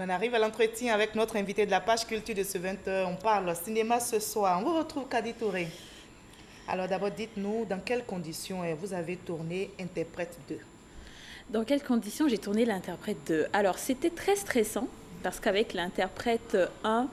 On en arrive à l'entretien avec notre invité de la page culture de ce 20h. On parle cinéma ce soir. On vous retrouve Kadi Touré. Alors d'abord, dites-nous dans quelles conditions vous avez tourné Interprète 2. Dans quelles conditions j'ai tourné l'Interprète 2? Alors c'était très stressant parce qu'avec l'Interprète 1,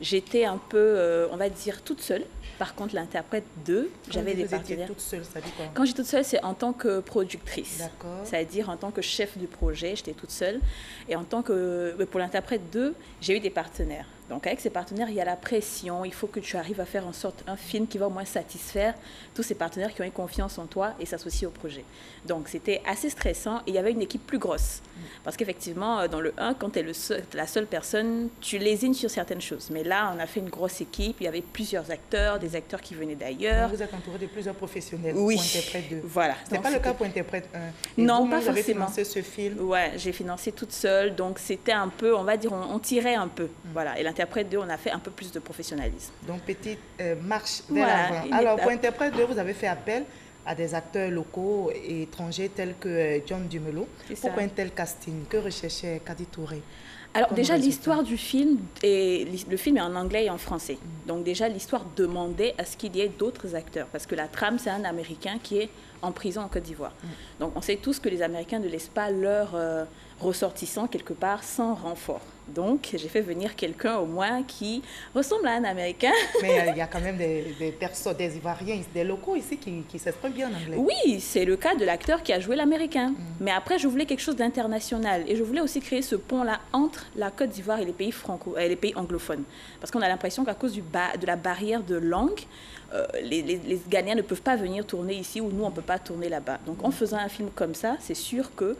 j'étais un peu, on va dire, toute seule. Par contre, l'Interprète 2, j'avais des partenaires. Toute seule, ça dit quoi? Quand j'étais toute seule, c'est en tant que productrice. D'accord. C'est-à-dire en tant que chef du projet, j'étais toute seule. Et en tant que, pour l'Interprète 2, j'ai eu des partenaires. Donc avec ces partenaires, il y a la pression. Il faut que tu arrives à faire en sorte un film qui va au moins satisfaire tous ces partenaires qui ont eu confiance en toi et s'associent au projet. Donc c'était assez stressant et il y avait une équipe plus grosse. Parce qu'effectivement, dans le 1, quand tu es la seule personne, tu lésines sur certaines choses. Mais là, on a fait une grosse équipe. Il y avait plusieurs acteurs, des acteurs qui venaient d'ailleurs. Vous êtes entouré de plusieurs professionnels pour Interprète 2. Voilà. Ce n'est pas le cas pour Interprète 1. Non, pas vous avez forcément. financé ce film? Ouais, j'ai financé toute seule. Donc c'était un peu, on va dire, on tirait un peu. Voilà. Et l'Interprète 2, on a fait un peu plus de professionnalisme. Donc petite marche vers l'avant. Alors pour Interprète 2, vous avez fait appel à des acteurs locaux et étrangers tels que John Dumelot. Pourquoi un tel casting? Que recherchait Kadi Touré? Alors déjà, l'histoire du film, le film est en anglais et en français. Donc déjà, l'histoire demandait à ce qu'il y ait d'autres acteurs. Parce que la trame, c'est un Américain qui est en prison en Côte d'Ivoire. Donc on sait tous que les Américains ne laissent pas leurs ressortissants quelque part sans renfort. Donc j'ai fait venir quelqu'un au moins qui ressemble à un Américain. Mais il y a quand même des personnes, des Ivoiriens, des locaux ici qui s'expriment bien en anglais. Oui, c'est le cas de l'acteur qui a joué l'Américain. Mais après, je voulais quelque chose d'international. Et je voulais aussi créer ce pont-là entre la Côte d'Ivoire et les pays, les pays anglophones. Parce qu'on a l'impression qu'à cause de la barrière de langue, les Ghanéens ne peuvent pas venir tourner ici ou nous, on ne peut pas tourner là-bas. Donc en faisant un film comme ça, c'est sûr que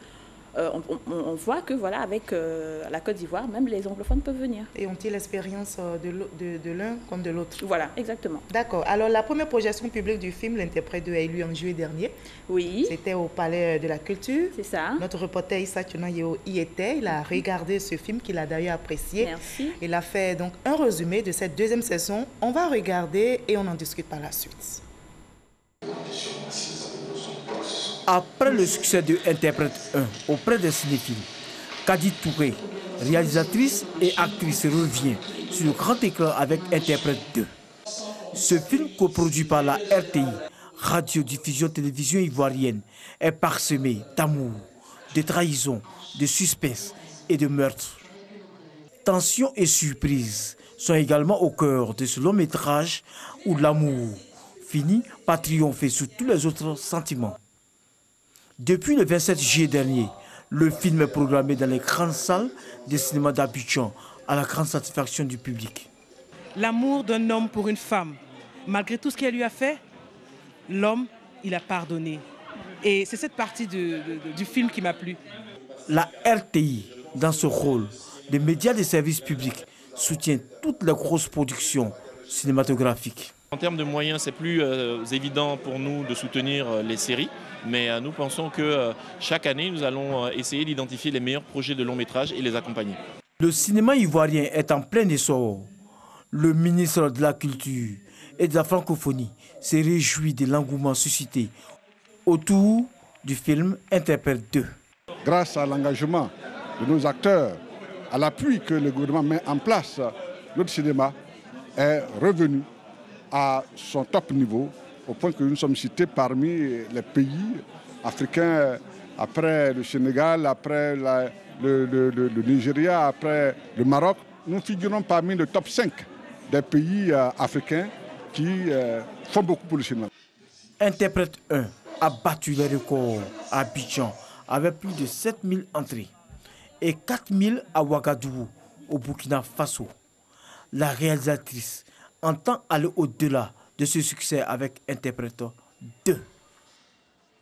on voit que voilà, avec la Côte d'Ivoire, même les anglophones peuvent venir. Et ont-ils l'expérience de l'un comme de l'autre? Voilà, exactement. D'accord. Alors la première projection publique du film, l'Interprète 2, a eu lieu en juillet dernier. Oui. C'était au Palais de la Culture. C'est ça. Notre reporter Issa Tunan y était. Il a regardé ce film qu'il a d'ailleurs apprécié. Merci. Il a fait donc un résumé de cette deuxième saison. On va regarder et on en discute par la suite. Après le succès de Interprète 1 auprès des cinéphiles, Kadi Touré, réalisatrice et actrice, revient sur le grand écran avec Interprète 2. Ce film, coproduit par la RTI, Radio-Diffusion Télévision Ivoirienne, est parsemé d'amour, de trahison, de suspense et de meurtre. Tension et surprise sont également au cœur de ce long métrage où l'amour finit par triompher sur tous les autres sentiments. Depuis le 27 juillet dernier, le film est programmé dans les grandes salles de cinéma d'Abidjan à la grande satisfaction du public. L'amour d'un homme pour une femme, malgré tout ce qu'elle lui a fait, l'homme, il a pardonné. Et c'est cette partie du film qui m'a plu. La RTI, dans ce rôle de média de service public, soutient toutes les grosses productions cinématographiques. En termes de moyens, c'est plus évident pour nous de soutenir les séries. Mais nous pensons que chaque année, nous allons essayer d'identifier les meilleurs projets de long métrage et les accompagner. Le cinéma ivoirien est en plein essor. Le ministre de la Culture et de la Francophonie s'est réjoui de l'engouement suscité autour du film Interprète 2. Grâce à l'engagement de nos acteurs, à l'appui que le gouvernement met en place, notre cinéma est revenu à son top niveau, au point que nous sommes cités parmi les pays africains, après le Sénégal, après le Nigeria, après le Maroc. Nous figurons parmi le top 5 des pays africains qui font beaucoup pour le cinéma. Interprète 1 a battu les records à Abidjan avec plus de 7000 entrées et 4000 à Ouagadougou, au Burkina Faso. La réalisatrice entend aller au-delà de ce succès avec Interprète 2.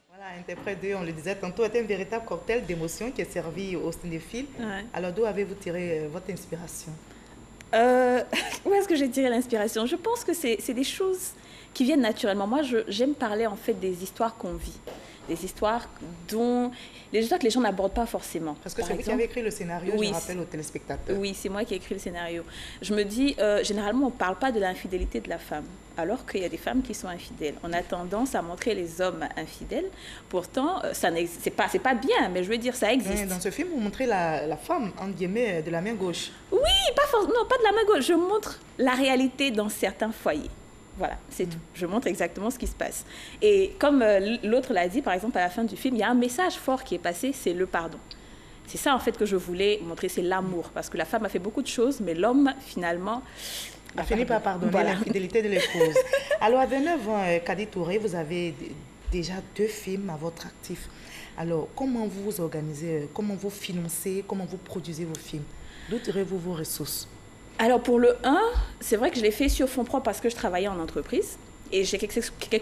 Voilà, Interprète 2, on le disait tantôt, est un véritable cocktail d'émotions qui est servi aux cinéphiles. Ouais. Alors d'où avez-vous tiré votre inspiration? Où est-ce que j'ai tiré l'inspiration? Je pense que c'est des choses qui viennent naturellement. Moi, j'aime parler en fait des histoires qu'on vit. des histoires dont les histoires que les gens n'abordent pas forcément. Parce que c'est vous qui avez écrit le scénario, oui, je rappelle aux téléspectateurs. Oui, c'est moi qui ai écrit le scénario. Je me dis, généralement, on ne parle pas de l'infidélité de la femme, alors qu'il y a des femmes qui sont infidèles. On a tendance à montrer les hommes infidèles. Pourtant, c'est pas bien, mais je veux dire, ça existe. Mais dans ce film, vous montrez la femme, entre guillemets, de la main gauche. Oui, non, pas de la main gauche. Je montre la réalité dans certains foyers. Voilà, c'est tout. Je montre exactement ce qui se passe. Et comme l'autre l'a dit, par exemple, à la fin du film, il y a un message fort qui est passé, c'est le pardon. C'est ça, en fait, que je voulais montrer, c'est l'amour. Parce que la femme a fait beaucoup de choses, mais l'homme, finalement... a fini par pardonner l'infidélité de l'épouse. Alors, à 29 ans, Kadi Touré, vous avez déjà 2 films à votre actif. Alors, comment vous vous organisez, comment vous financez, comment vous produisez vos films? D'où tirez-vous vos ressources? Alors pour le 1, c'est vrai que je l'ai fait sur fonds propres parce que je travaillais en entreprise et j'ai quelque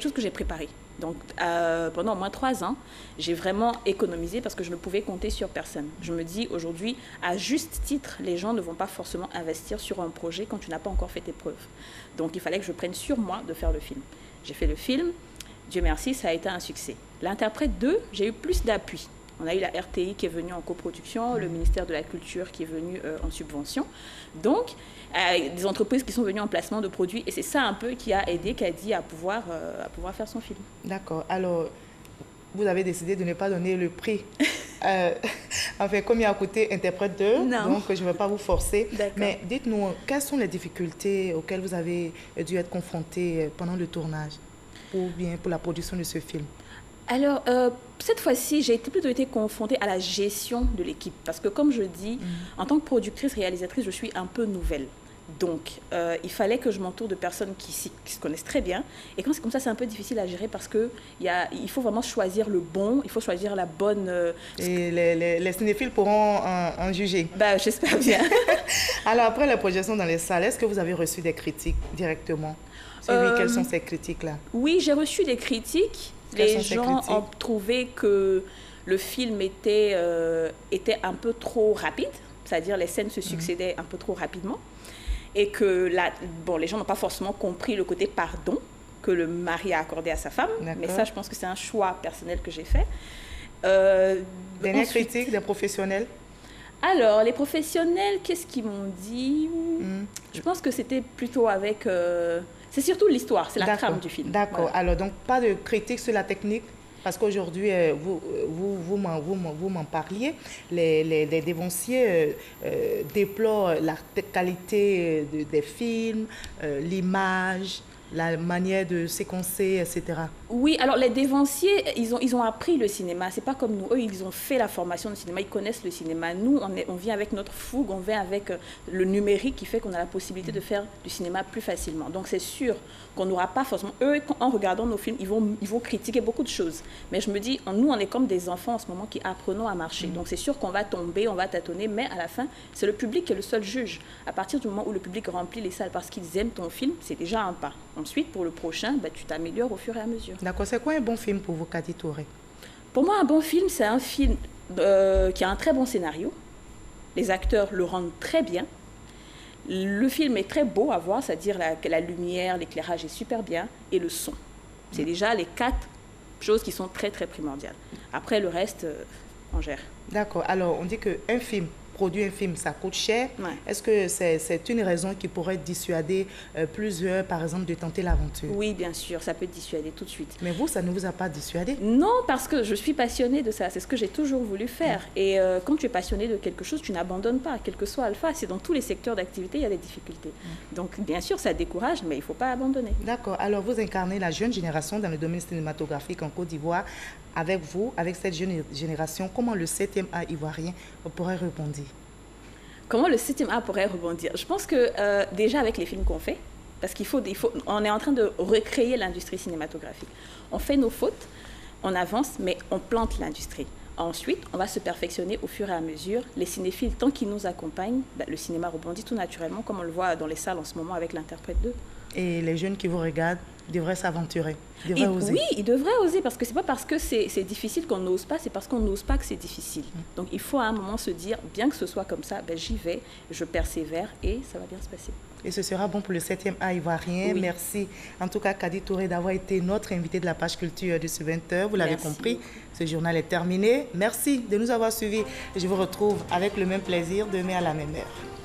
chose que j'ai préparé. Donc pendant au moins 3 ans, j'ai vraiment économisé parce que je ne pouvais compter sur personne. Je me dis aujourd'hui, à juste titre, les gens ne vont pas forcément investir sur un projet quand tu n'as pas encore fait tes preuves. Donc il fallait que je prenne sur moi de faire le film. J'ai fait le film, Dieu merci, ça a été un succès. L'interprète 2, j'ai eu plus d'appui. On a eu la RTI qui est venue en coproduction, le ministère de la Culture qui est venu en subvention. Donc, des entreprises qui sont venues en placement de produits. Et c'est ça un peu qui a aidé Kadi à pouvoir faire son film. D'accord. Alors, vous avez décidé de ne pas donner le prix. Enfin, comme il a coûté Interprète 2, donc je ne vais pas vous forcer. Mais dites-nous, quelles sont les difficultés auxquelles vous avez dû être confrontés pendant le tournage ou bien pour la production de ce film? Alors, cette fois-ci, j'ai plutôt été confrontée à la gestion de l'équipe. Parce que, comme je dis, en tant que productrice, réalisatrice, je suis un peu nouvelle. Donc, il fallait que je m'entoure de personnes qui se connaissent très bien. Et quand c'est comme ça, c'est un peu difficile à gérer parce qu'il faut vraiment choisir le bon, il faut choisir la bonne... Et les cinéphiles pourront en juger. J'espère bien. Alors, après la projection dans les salles, est-ce que vous avez reçu des critiques directement? Si oui, quelles sont ces critiques-là? Oui, j'ai reçu des critiques. Les gens ont trouvé que le film était un peu trop rapide, c'est-à-dire les scènes se succédaient un peu trop rapidement, et que les gens n'ont pas forcément compris le côté pardon que le mari a accordé à sa femme, mais ça, je pense que c'est un choix personnel que j'ai fait. Dernière critique des professionnels? Alors, les professionnels, qu'est-ce qu'ils m'ont dit? Je pense que c'était plutôt avec... c'est surtout l'histoire, c'est la trame du film. D'accord. Voilà. Alors, donc, pas de critique sur la technique, parce qu'aujourd'hui, vous m'en parliez, les dévanciers déplorent la qualité des films, l'image, la manière de séquencer, etc. Oui, alors les dévanciers, ils ont appris le cinéma. C'est pas comme nous. Eux, ils ont fait la formation de cinéma, ils connaissent le cinéma. Nous, on vient avec notre fougue, on vient avec le numérique qui fait qu'on a la possibilité de faire du cinéma plus facilement. Donc c'est sûr qu'on n'aura pas forcément... Eux, en regardant nos films, ils vont critiquer beaucoup de choses. Mais je me dis, nous, on est comme des enfants en ce moment qui apprenons à marcher. Donc c'est sûr qu'on va tomber, on va tâtonner, mais à la fin, c'est le public qui est le seul juge. À partir du moment où le public remplit les salles parce qu'ils aiment ton film, c'est déjà un pas. Ensuite, pour le prochain, tu t'améliores au fur et à mesure. D'accord. C'est quoi un bon film pour vous, Kadi Touré? Pour moi, un bon film, c'est un film qui a un très bon scénario. Les acteurs le rendent très bien. Le film est très beau à voir, c'est-à-dire la lumière, l'éclairage est super bien, et le son. C'est déjà les 4 choses qui sont très, très primordiales. Après, le reste, on gère. D'accord. Alors, on dit qu'un film, produire un film, ça coûte cher. Ouais. Est-ce que c'est une raison qui pourrait dissuader plusieurs, par exemple, de tenter l'aventure? Oui, bien sûr, ça peut dissuader tout de suite. Mais vous, ça ne vous a pas dissuadé? Non, parce que je suis passionnée de ça. C'est ce que j'ai toujours voulu faire. Et quand tu es passionnée de quelque chose, tu n'abandonnes pas, quel que soit alpha. C'est dans tous les secteurs d'activité, il y a des difficultés. Donc, bien sûr, ça décourage, mais il ne faut pas abandonner. D'accord. Alors, vous incarnez la jeune génération dans le domaine cinématographique en Côte d'Ivoire. Avec vous, avec cette jeune génération, comment le 7e art ivoirien pourrait rebondir? Comment le 7e art pourrait rebondir? Je pense que déjà avec les films qu'on fait, parce on est en train de recréer l'industrie cinématographique. On fait nos fautes, on avance, mais on plante l'industrie. Ensuite, on va se perfectionner au fur et à mesure. Les cinéphiles, tant qu'ils nous accompagnent, le cinéma rebondit tout naturellement, comme on le voit dans les salles en ce moment avec l'Interprète 2. Et les jeunes qui vous regardent, Il devrait s'aventurer. Il devrait oser. Oui, il devrait oser parce que c'est pas parce que c'est difficile qu'on n'ose pas, c'est parce qu'on n'ose pas que c'est difficile. Donc il faut à un moment se dire, bien que ce soit comme ça, ben, j'y vais, je persévère et ça va bien se passer. Et ce sera bon pour le 7e A ivoirien. Oui. Merci en tout cas Kadi Touré d'avoir été notre invité de la page culture de ce 20h. Vous l'avez compris, ce journal est terminé. Merci de nous avoir suivis. Je vous retrouve avec le même plaisir demain à la même heure.